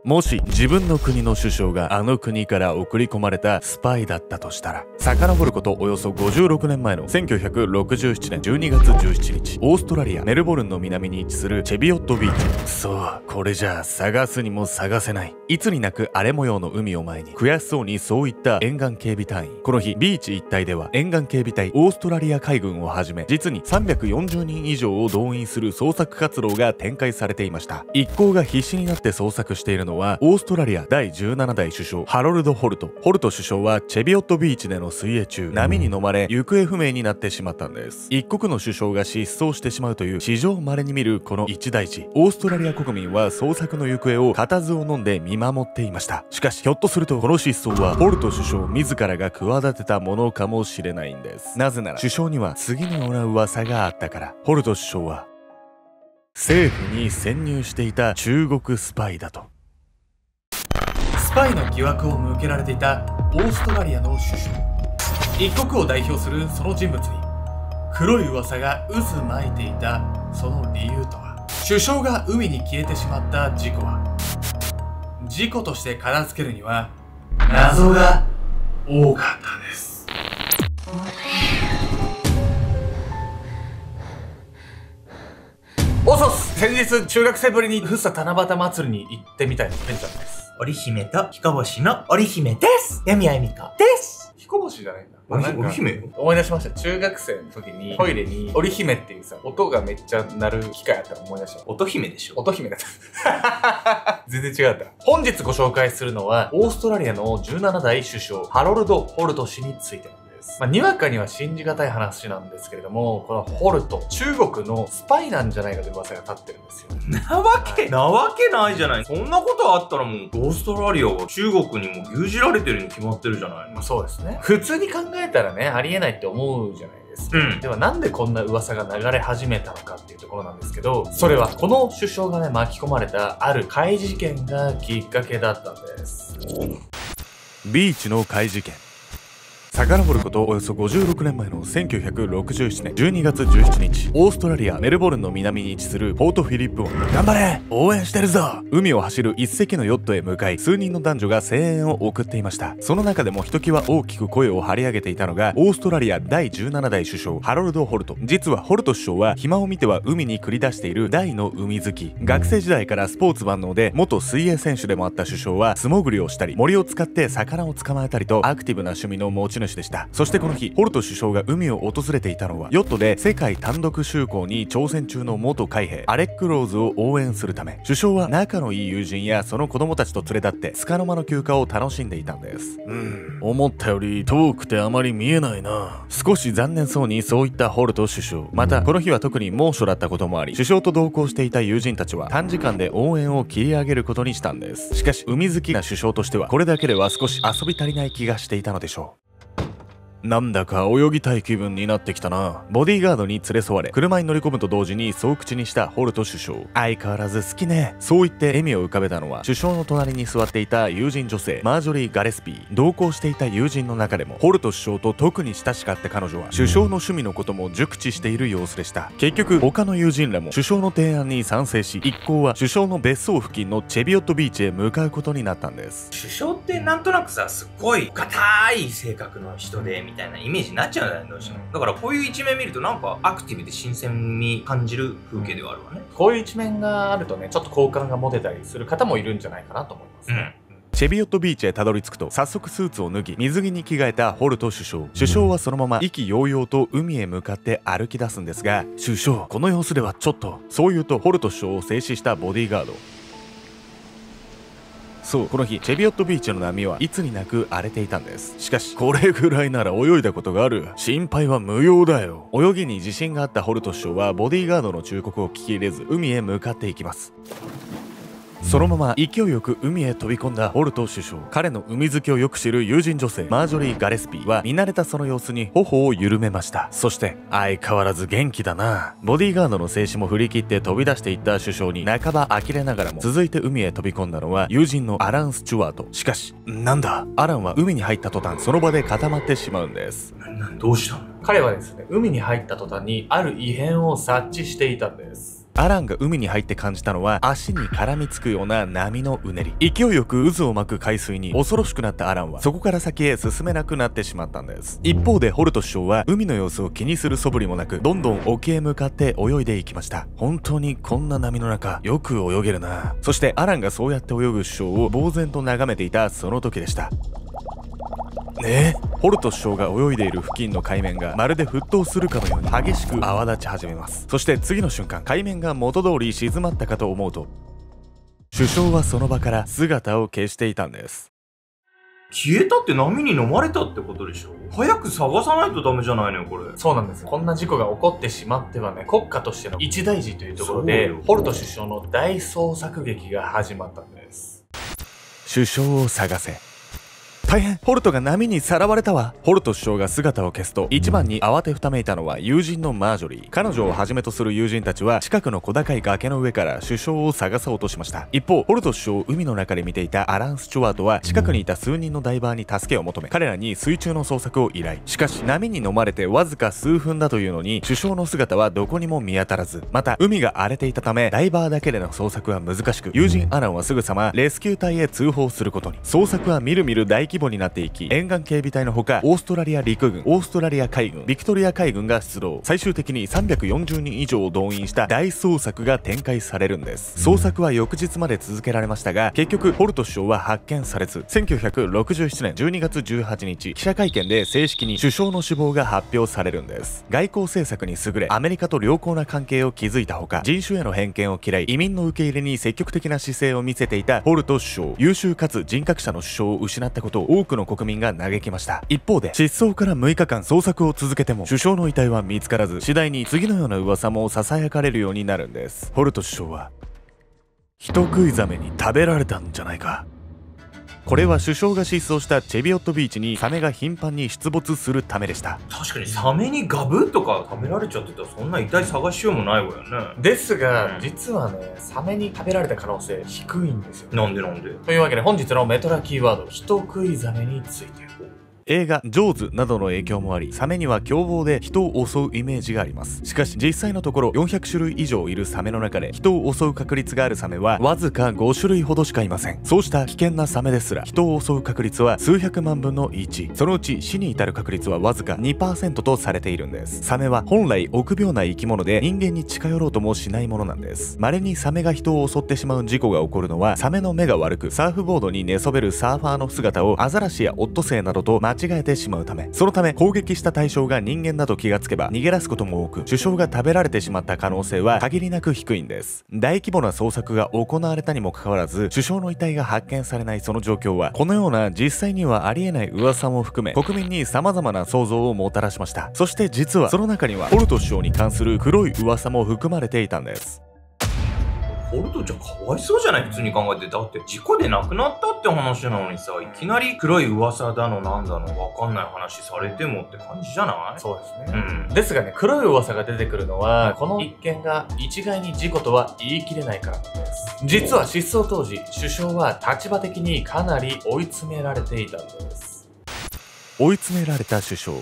もし自分の国の首相があの国から送り込まれたスパイだったとしたら、遡ることおよそ56年前の1967年12月17日、オーストラリアメルボルンの南に位置するチェビオットビーチ。そう、これじゃあ探すにも探せない。いつになく荒れ模様の海を前に悔しそうにそういった沿岸警備隊員。この日ビーチ一帯では沿岸警備隊オーストラリア海軍をはじめ実に340人以上を動員する捜索活動が展開されていました。一行が必死になって捜索しているのはオーストラリア第17代首相ハロルド・ホルト。ホルト首相はチェビオットビーチでの水泳中、波に飲まれ行方不明になってしまったんです。一国の首相が失踪してしまうという史上稀に見るこの一大事。オーストラリア国民は捜索の行方を固唾を飲んで見守っていました。しかしひょっとするとこの失踪はホルト首相自らが企てたものかもしれないんです。なぜなら首相には次のような噂があったから。ホルト首相は政府に潜入していた中国スパイだと。スパイの疑惑を向けられていたオーストラリアの首相。一国を代表するその人物に黒い噂が渦巻いていたその理由とは。首相が海に消えてしまった事故は事故として片付けるには謎が多かったです。おそす、先日中学生ぶりに福生七夕祭りに行ってみたいのペンちゃんです。織姫と彦星の織姫です。闇あみこです。彦星じゃないんだ。織姫思い出しました。中学生の時にトイレに織姫っていうさ、音がめっちゃ鳴る機械あったの思い出した。乙姫でしょ。乙姫だった。全然違った。本日ご紹介するのはオーストラリアの17代首相ハロルド・ホルト氏についてなんです。にわかには信じがたい話なんですけれども、このホルト、中国のスパイなんじゃないかという噂が立ってるんですよ。なわけないじゃない。そんなことあったらもうオーストラリアは中国にも牛耳られてるに決まってるじゃない。そうですね。普通に考えたらね、ありえないって思うじゃないですか。ではなんでこんな噂が流れ始めたのかっていうところなんですけど、それはこの首相がね、巻き込まれたある怪事件がきっかけだったんです。ビーチの怪事件。遡ることおよそ56年前の1967年12月17日、オーストラリアメルボルンの南に位置するポートフィリップ湾。頑張れ、応援してるぞ。海を走る一隻のヨットへ向かい、数人の男女が声援を送っていました。その中でもひときわ大きく声を張り上げていたのがオーストラリア第17代首相ハロルド・ホルト。実はホルト首相は暇を見ては海に繰り出している大の海好き。学生時代からスポーツ万能で元水泳選手でもあった首相は素潜りをしたり、森を使って魚を捕まえたりとアクティブな趣味の持ち主でした。そしてこの日、ホルト首相が海を訪れていたのはヨットで世界単独就航に挑戦中の元海兵アレック・ローズを応援するため、首相は仲のいい友人やその子供たちと連れ立って束の間の休暇を楽しんでいたんです。思ったより遠くてあまり見えないな。少し残念そうにそういったホルト首相。またこの日は特に猛暑だったこともあり、首相と同行していた友人たちは短時間で応援を切り上げることにしたんです。しかし海好きな首相としてはこれだけでは少し遊び足りない気がしていたのでしょう。なんだか泳ぎたい気分になってきたな。ボディーガードに連れ添われ車に乗り込むと同時にそう口にしたホルト首相。相変わらず好きね。そう言って笑みを浮かべたのは首相の隣に座っていた友人女性マージョリー・ガレスピー。同行していた友人の中でもホルト首相と特に親しかった彼女は首相の趣味のことも熟知している様子でした。結局他の友人らも首相の提案に賛成し、一行は首相の別荘付近のチェビオットビーチへ向かうことになったんです。首相ってなんとなくさ、すっごい硬い性格の人でみたいなイメージになっちゃうんだよね、どうしても。だからこういう一面見るとなんかアクティブで新鮮に感じる風景ではあるわね。こういう一面があるとね、ちょっと好感が持てたりする方もいるんじゃないかなと思いますね。チェビオットビーチへたどり着くと早速スーツを脱ぎ水着に着替えたホルト首相。首相はそのまま意気揚々と海へ向かって歩き出すんですが、首相この様子ではちょっと。そう言うとホルト首相を制止したボディーガード。そう、この日チェビオットビーチの波はいつになく荒れていたんです。しかしこれぐらいなら泳いだことがある。心配は無用だよ。泳ぎに自信があったホルト首相はボディーガードの忠告を聞き入れず海へ向かっていきます。そのまま勢いよく海へ飛び込んだホルト首相。彼の海好きをよく知る友人女性マージョリー・ガレスピーは見慣れたその様子に頬を緩めました。そして相変わらず元気だな。ボディーガードの静止も振り切って飛び出していった首相に半ば呆れながらも続いて海へ飛び込んだのは友人のアラン・スチュワート。しかしなんだ、アランは海に入った途端その場で固まってしまうんです。どうしたの？彼はですね、海に入った途端にある異変を察知していたんです。アランが海に入って感じたのは足に絡みつくような波のうねり。勢いよく渦を巻く海水に恐ろしくなったアランはそこから先へ進めなくなってしまったんです。一方でホルト首相は海の様子を気にする素振りもなく、どんどん沖へ向かって泳いでいきました。本当にこんな波の中よく泳げるな。そしてアランがそうやって泳ぐ首相を呆然と眺めていたその時でした。ホルト首相が泳いでいる付近の海面がまるで沸騰するかのように激しく泡立ち始めます。そして次の瞬間、海面が元通り静まったかと思うと、首相はその場から姿を消していたんです。消えたって波に飲まれたってことでしょ。早く探さないとダメじゃないのよ、これ。そうなんです。こんな事故が起こってしまってはね、国家としての一大事というところで、ホルト首相の大捜索劇が始まったんです。首相を探せ。大変、ホルトが波にさらわれたわ。ホルト首相が姿を消すと、一番に慌てふためいたのは友人のマージョリー。彼女をはじめとする友人たちは近くの小高い崖の上から首相を探そうとしました。一方、ホルト首相を海の中で見ていたアラン・スチュワートは近くにいた数人のダイバーに助けを求め、彼らに水中の捜索を依頼。しかし波に飲まれてわずか数分だというのに、首相の姿はどこにも見当たらず、また海が荒れていたためダイバーだけでの捜索は難しく、友人アランはすぐさまレスキュー隊へ通報することに。捜索はみるみる大規模になっていき、沿岸警備隊のほかオーストラリア陸軍、オーストラリア海軍、ビクトリア海軍が出動。最終的に340人以上を動員した大捜索が展開されるんです。捜索は翌日まで続けられましたが、結局ホルト首相は発見されず、1967年12月18日記者会見で正式に首相の死亡が発表されるんです。外交政策に優れ、アメリカと良好な関係を築いたほか、人種への偏見を嫌い、移民の受け入れに積極的な姿勢を見せていたホルト首相。優秀かつ人格者の首相を失ったことを多くの国民が嘆きました。一方で失踪から6日間捜索を続けても首相の遺体は見つからず、次第に次のような噂もささやかれるようになるんです。ホルト首相は人食いザメに食べられたんじゃないか。これは首相が失踪したチェビオットビーチにサメが頻繁に出没するためでした。確かにサメにガブッとか食べられちゃってたらそんな遺体探しようもないわよね。ですが、実はね、サメに食べられた可能性低いんですよ。なんでというわけで本日のメトラキーワード、人食いザメについて。映画ジョーズなどの影響もあり、サメには凶暴で人を襲うイメージがあります。しかし実際のところ400種類以上いるサメの中で人を襲う確率があるサメはわずか5種類ほどしかいません。そうした危険なサメですら人を襲う確率は数百万分の1。そのうち死に至る確率はわずか 2% とされているんです。サメは本来臆病な生き物で人間に近寄ろうともしないものなんです。稀にサメが人を襲ってしまう事故が起こるのは、サメの目が悪くサーフボードに寝そべるサーファーの姿をアザラシやオットセイなどと間違えてしまうため、そのため攻撃した対象が人間だと気がつけば逃げ出すことも多く、首相が食べられてしまった可能性は限りなく低いんです。大規模な捜索が行われたにもかかわらず首相の遺体が発見されないその状況は、このような実際にはありえない噂も含め国民に様々な想像をもたらしました。そして実はその中にはホルト首相に関する黒い噂も含まれていたんです。ホルトちゃんかわいそうじゃない、普通に考えて。だって事故で亡くなったって話なのにさ、いきなり黒い噂だのなんだのわかんない話されてもって感じじゃない？そうですね。ですがね、黒い噂が出てくるのは、この一件が一概に事故とは言い切れないからなんです。実は失踪当時、首相は立場的にかなり追い詰められていたんです。追い詰められた首相。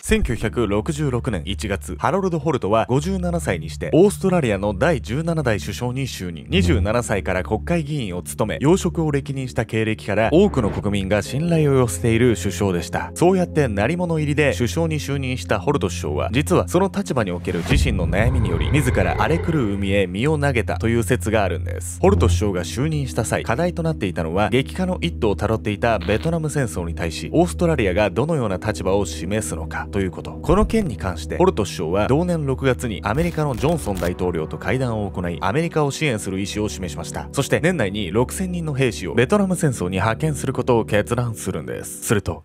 1966年1月、ハロルド・ホルトは57歳にしてオーストラリアの第17代首相に就任。27歳から国会議員を務め、要職を歴任した経歴から多くの国民が信頼を寄せている首相でした。そうやって鳴り物入りで首相に就任したホルト首相は、実はその立場における自身の悩みにより自ら荒れ狂う海へ身を投げたという説があるんです。ホルト首相が就任した際、課題となっていたのは激化の一途をたどっていたベトナム戦争に対しオーストラリアがどのような立場を示すのかということ。この件に関してホルト首相は同年6月にアメリカのジョンソン大統領と会談を行い、アメリカを支援する意思を示しました。そして年内に6000人の兵士をベトナム戦争に派遣することを決断するんです。すると、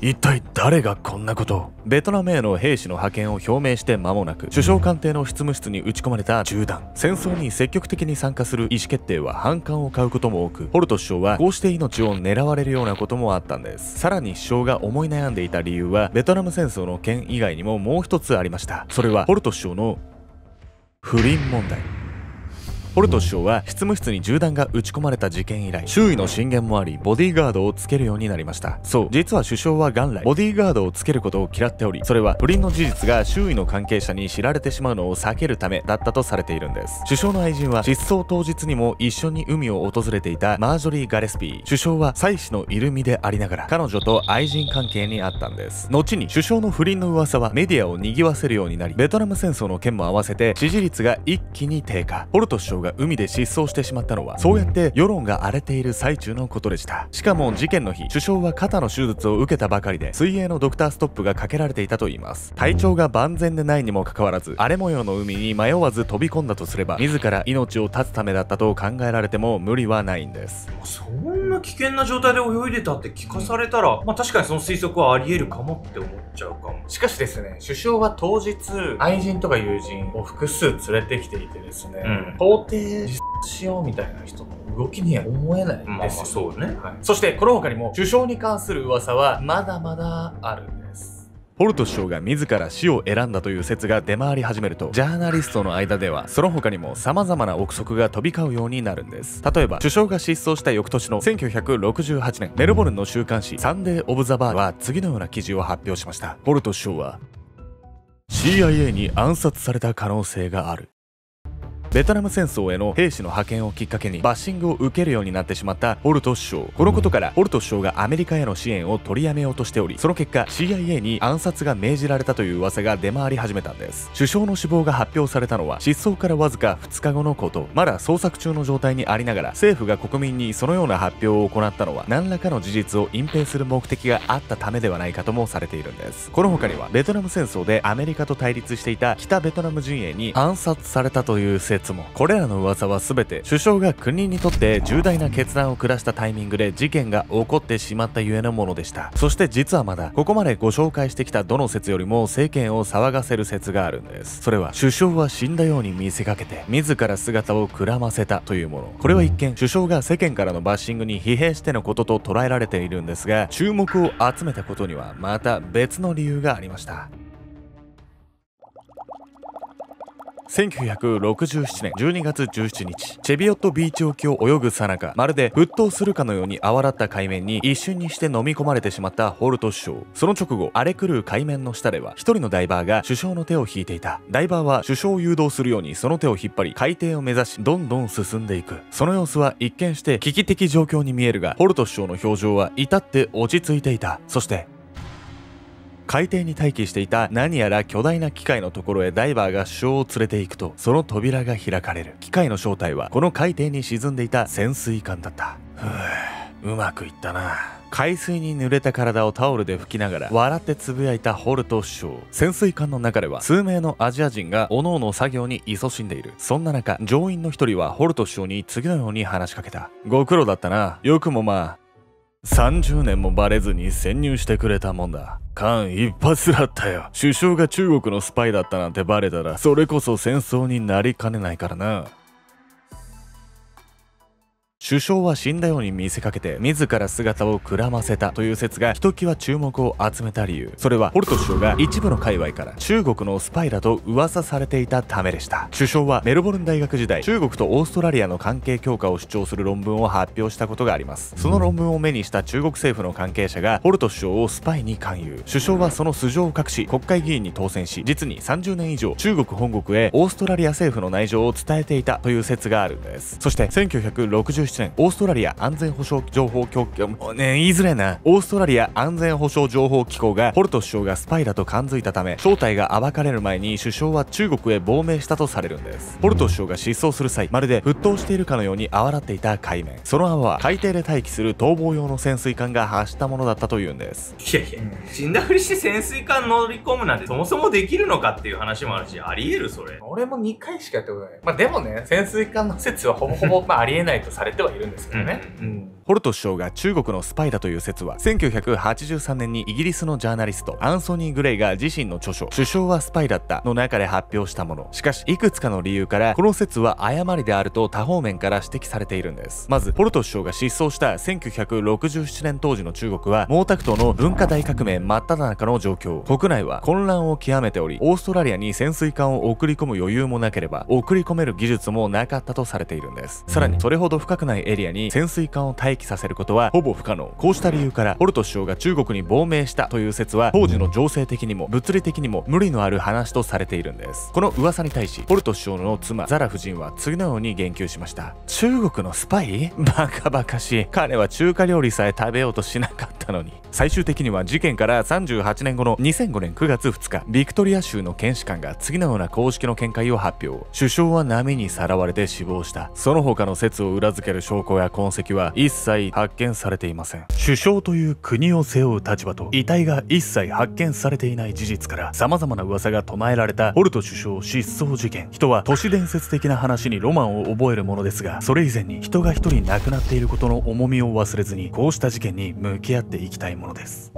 一体誰がこんなことを。ベトナムへの兵士の派遣を表明して間もなく、首相官邸の執務室に撃ち込まれた銃弾。戦争に積極的に参加する意思決定は反感を買うことも多く、ホルト首相はこうして命を狙われるようなこともあったんです。さらに首相が思い悩んでいた理由は、ベトナム戦争の件以外にももう一つありました。それはホルト首相の不倫問題。ホルト首相は執務室に銃弾が撃ち込まれた事件以来、周囲の進言もありボディーガードをつけるようになりました。そう、実は首相は元来ボディーガードをつけることを嫌っており、それは不倫の事実が周囲の関係者に知られてしまうのを避けるためだったとされているんです。首相の愛人は失踪当日にも一緒に海を訪れていたマージョリー・ガレスピー。首相は妻子のいる身でありながら彼女と愛人関係にあったんです。後に首相の不倫の噂はメディアを賑わせるようになり、ベトナム戦争の件も合わせて支持率が一気に低下。ホルト首相が海で失踪してしまったのはそうやって世論が荒れている最中のことでした。しかも事件の日、首相は肩の手術を受けたばかりで水泳のドクターストップがかけられていたといいます。体調が万全でないにもかかわらず荒れ模様の海に迷わず飛び込んだとすれば、自ら命を絶つためだったと考えられても無理はないんです。そんな危険な状態で泳いでたって聞かされたら、確かにその推測はあり得るかもって思っちゃうかも。しかしですね、首相は当日愛人とか友人を複数連れてきていてですね、到底自殺しようみたいな人の動きには思えないんですよ。そうね。そしてこの他にも首相に関する噂はまだまだあるんです。ホルト首相が自ら死を選んだという説が出回り始めると、ジャーナリストの間ではその他にも様々な憶測が飛び交うようになるんです。例えば首相が失踪した翌年の1968年、メルボルンの週刊誌サンデー・オブ・ザ・バーは次のような記事を発表しました。ホルト首相は CIA に暗殺された可能性がある。ベトナム戦争への兵士の派遣をきっかけにバッシングを受けるようになってしまったホルト首相。このことからホルト首相がアメリカへの支援を取りやめようとしており、その結果 CIA に暗殺が命じられたという噂が出回り始めたんです。首相の死亡が発表されたのは失踪からわずか2日後のこと。まだ捜索中の状態にありながら政府が国民にそのような発表を行ったのは何らかの事実を隠蔽する目的があったためではないかともされているんです。この他にはベトナム戦争でアメリカと対立していた北ベトナム陣営に暗殺されたという説も。これらの噂は全て首相が国にとって重大な決断を下したタイミングで事件が起こってしまったゆえのものでした。そして実はまだここまでご紹介してきたどの説よりも世間を騒がせる説があるんです。それは首相は死んだように見せかけて自ら姿をくらませたというもの。これは一見首相が世間からのバッシングに疲弊してのことと捉えられているんですが、注目を集めたことにはまた別の理由がありました。1967年12月17日、チェビオットビーチ沖を泳ぐさなか、まるで沸騰するかのように泡立った海面に一瞬にして飲み込まれてしまったホルト首相。その直後、荒れ狂う海面の下では一人のダイバーが首相の手を引いていた。ダイバーは首相を誘導するようにその手を引っ張り、海底を目指しどんどん進んでいく。その様子は一見して危機的状況に見えるが、ホルト首相の表情は至って落ち着いていた。そして海底に待機していた何やら巨大な機械のところへダイバーが首相を連れて行くと、その扉が開かれる。機械の正体はこの海底に沈んでいた潜水艦だった。うまくいったな。海水に濡れた体をタオルで拭きながら笑ってつぶやいたホルト首相。潜水艦の中では数名のアジア人が各々作業に勤しんでいる。そんな中、乗員の一人はホルト首相に次のように話しかけた。ご苦労だったな。よくも30年もバレずに潜入してくれたもんだ。間一髪だったよ。首相が中国のスパイだったなんてバレたらそれこそ戦争になりかねないからな。首相は死んだように見せかけて自ら姿をくらませたという説がひときわ注目を集めた理由。それはホルト首相が一部の界隈から中国のスパイだと噂されていたためでした。首相はメルボルン大学時代、中国とオーストラリアの関係強化を主張する論文を発表したことがあります。その論文を目にした中国政府の関係者がホルト首相をスパイに勧誘。首相はその素性を隠し国会議員に当選し、実に30年以上中国本国へオーストラリア政府の内情を伝えていたという説があるんです。そして1967年、オーストラリア安全保障情報局言いづれなオーストラリア安全保障情報機構がホルト首相がスパイだと感づいたため、正体が暴かれる前に首相は中国へ亡命したとされるんです。ホルト首相が失踪する際、まるで沸騰しているかのように泡立っていた海面。その泡は海底で待機する逃亡用の潜水艦が発したものだったというんです。いやいや、死んだふりして潜水艦乗り込むなんてそもそもできるのかっていう話もあるし、ありえるそれ。俺も2回しかやったことない。でもね、潜水艦の説はほぼほぼありえないとされてはいるんですけどね。ポルト首相が中国のスパイだという説は1983年にイギリスのジャーナリストアンソニー・グレイが自身の著書首相はスパイだったの中で発表したもの。しかしいくつかの理由からこの説は誤りであると多方面から指摘されているんです。まずポルト首相が失踪した1967年当時の中国は毛沢東の文化大革命真っ只中の状況、国内は混乱を極めており、オーストラリアに潜水艦を送り込む余裕もなければ送り込める技術もなかったとされているんです。さらにそれほど深くないエリアに潜水艦を待機させることはほぼ不可能。こうした理由からポルト首相が中国に亡命したという説は当時の情勢的にも物理的にも無理のある話とされているんです。この噂に対しポルト首相の妻ザラ夫人は次のように言及しました。中国のスパイ？バカバカしい。彼は中華料理さえ食べようとしなかったのに。最終的には事件から38年後の2005年9月2日、ビクトリア州の検視官が次のような公式の見解を発表。首相は波にさらわれて死亡した。その他の説を裏付ける証拠や痕跡は一切発見されていません。首相という国を背負う立場と遺体が一切発見されていない事実から様々な噂が唱えられたポルト首相失踪事件。人は都市伝説的な話にロマンを覚えるものですが、それ以前に人が一人亡くなっていることの重みを忘れずにこうした事件に向き合っていきたいものです。